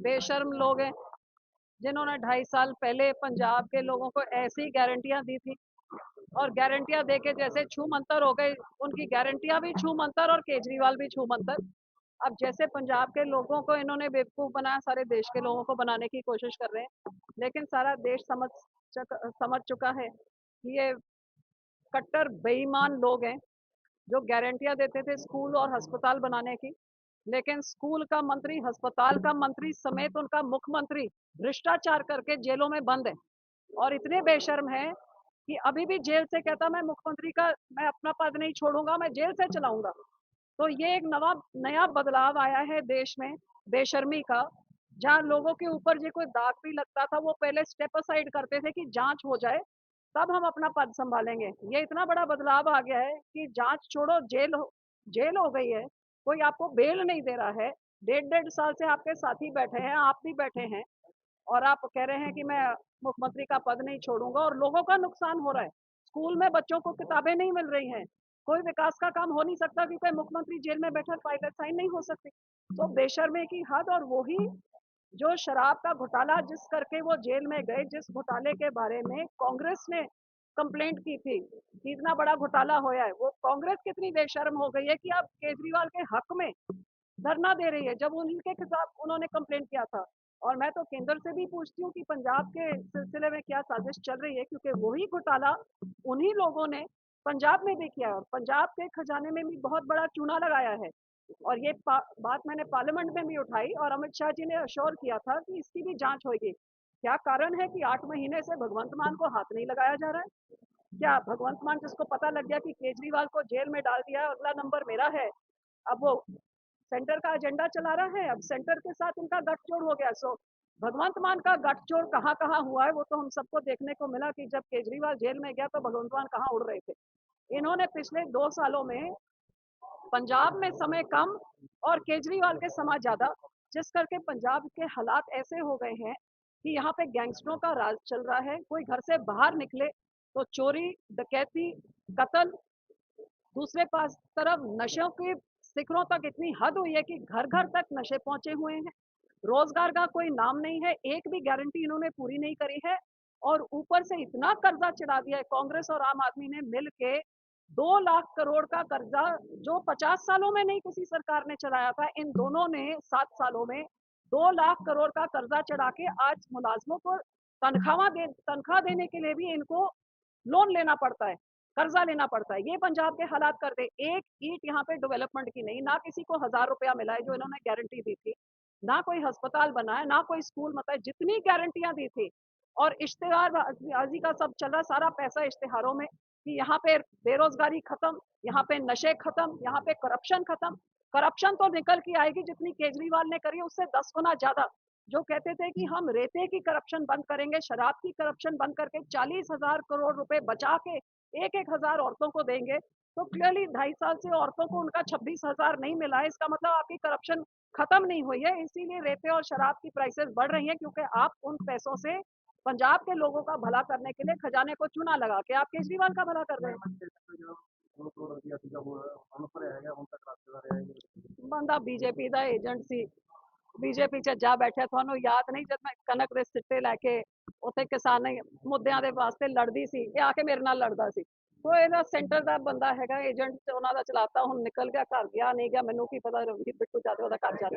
बेशर्म लोग हैं जिन्होंने 2.5 साल पहले पंजाब के लोगों को ऐसी गारंटियां दी थी और गारंटियां देके जैसे छू मंतर हो गए। उनकी गारंटियां भी छू मंतर और केजरीवाल भी छू मंतर। अब जैसे पंजाब के लोगों को इन्होंने बेवकूफ बनाया, सारे देश के लोगों को बनाने की कोशिश कर रहे हैं। लेकिन सारा देश समझ चुका है कि ये कट्टर बेईमान लोग हैं जो गारंटियां देते थे स्कूल और अस्पताल बनाने की। लेकिन स्कूल का मंत्री, अस्पताल का मंत्री समेत उनका मुख्यमंत्री भ्रष्टाचार करके जेलों में बंद है और इतने बेशर्म है कि अभी भी जेल से कहता मैं मुख्यमंत्री का मैं अपना पद नहीं छोड़ूंगा, मैं जेल से चलाऊंगा। तो ये एक नया बदलाव आया है देश में बेशर्मी का। जहां लोगों के ऊपर जो कोई दाग भी लगता था वो पहले स्टेप असाइड करते थे कि जांच हो जाए तब हम अपना पद संभालेंगे। ये इतना बड़ा बदलाव आ गया है कि जांच छोड़ो, जेल हो गई है। कोई आपको बेल नहीं दे रहा है। 1.5 साल से आपके साथी बैठे हैं, आप भी बैठे हैं और आप कह रहे हैं कि मैं मुख्यमंत्री का पद नहीं छोड़ूंगा और लोगों का नुकसान हो रहा है। स्कूल में बच्चों को किताबें नहीं मिल रही हैं, कोई विकास का काम हो नहीं सकता क्योंकि मुख्यमंत्री जेल में बैठा फाइल साइन नहीं हो सकती। तो बेशर्मी की हद। और वही जो शराब का घोटाला जिस करके वो जेल में गए, जिस घोटाले के बारे में कांग्रेस ने कंप्लेंट की थी कि इतना बड़ा घोटाला होया है, वो कांग्रेस कितनी बेशर्म हो गई है कि अब केजरीवाल के हक में धरना दे रही है जब उनके खिलाफ उन्होंने कंप्लेंट किया था। और मैं तो केंद्र से भी पूछती हूँ कि पंजाब के सिलसिले में क्या साजिश चल रही है, क्योंकि वही घोटाला उन्हीं लोगों ने पंजाब में भी किया और पंजाब के खजाने में भी बहुत बड़ा चूना लगाया है। और ये बात मैंने पार्लियामेंट में भी उठाई और अमित शाह जी ने अश्योर किया था कि इसकी भी जांच होगी। क्या कारण है कि 8 महीने से भगवंत मान को हाथ नहीं लगाया जा रहा है? क्या भगवंत मान जिसको पता लग गया कि केजरीवाल को जेल में डाल दिया, अगला नंबर मेरा है, अब वो सेंटर का एजेंडा चला रहा है। अब सेंटर के साथ इनका गठजोड़ हो गया। सो भगवंत मान का गठजोड़ कहाँ कहाँ हुआ है वो तो हम सबको देखने को मिला कि जब केजरीवाल जेल में गया तो भगवंत मान कहाँ उड़ रहे थे। इन्होंने पिछले 2 सालों में पंजाब में समय कम और केजरीवाल के समय ज्यादा, जिस करके पंजाब के हालात ऐसे हो गए हैं कि यहाँ पे गैंगस्टरों का राज चल रहा है। कोई घर से बाहर निकले तो चोरी, डकैती, कत्ल। दूसरे पास तरफ नशों के शिखरों तक इतनी हद हुई है कि घर घर तक नशे पहुंचे हुए हैं। रोजगार का कोई नाम नहीं है, एक भी गारंटी इन्होंने पूरी नहीं करी है। और ऊपर से इतना कर्जा चढ़ा दिया है कांग्रेस और आम आदमी ने मिल के। 2 लाख करोड़ का कर्जा जो 50 सालों में नहीं किसी सरकार ने चलाया था, इन दोनों ने 7 सालों में 2 लाख करोड़ का कर्जा चढ़ा के आज मुलाजमों को तनख्वाह देने के लिए भी इनको लोन लेना पड़ता है, कर्जा लेना पड़ता है। ये पंजाब के हालात कर दे। एक ईंट यहाँ पे डेवलपमेंट की नहीं, ना किसी को 1,000 रुपया मिला है जो इन्होंने गारंटी दी थी, ना कोई अस्पताल बना है, ना कोई स्कूल। मतलब जितनी गारंटियां दी थी और इश्तेहारबाजी का सब चल रहा, सारा पैसा इश्तेहारों में कि यहाँ पे बेरोजगारी खत्म, यहाँ पे नशे खत्म, यहाँ पे करप्शन खत्म। करप्शन तो निकल के आएगी जितनी केजरीवाल ने करी उससे 10 गुना ज्यादा। जो कहते थे कि हम रेते की करप्शन बंद करेंगे, शराब की करप्शन बंद करके 40,000 करोड़ रुपए बचा के 1,100 औरतों को देंगे, तो क्लियरली 2.5 साल से औरतों को उनका 26,000 नहीं मिला है। इसका मतलब आपकी करप्शन खत्म नहीं हुई है। इसीलिए रेते और शराब की प्राइसेस बढ़ रही हैं, क्योंकि आप उन पैसों से पंजाब के लोगों का भला करने के लिए खजाने को चूना लगा के आप केजरीवाल का भला कर रहे हैं। बंदा बीजेपी का एजेंट सी, बीजेपी च जा बैठे। थानू याद नहीं जब मैं कनक के सिट्टे लैके उत्थे किसान मुद्दों के वास्ते लड़दी सी, ये आके मेरे नाल लड़दा सी। तो ਇਹਦਾ सेंटर का बंदा हैगा, एजेंट ਉਹਨਾਂ ਦਾ ਚਲਾਤਾ। ਹੁਣ निकल गया, घर गया नहीं गया, मैनू की पता। रवनीत बिट्टू जाते ਉਹਦਾ घर जा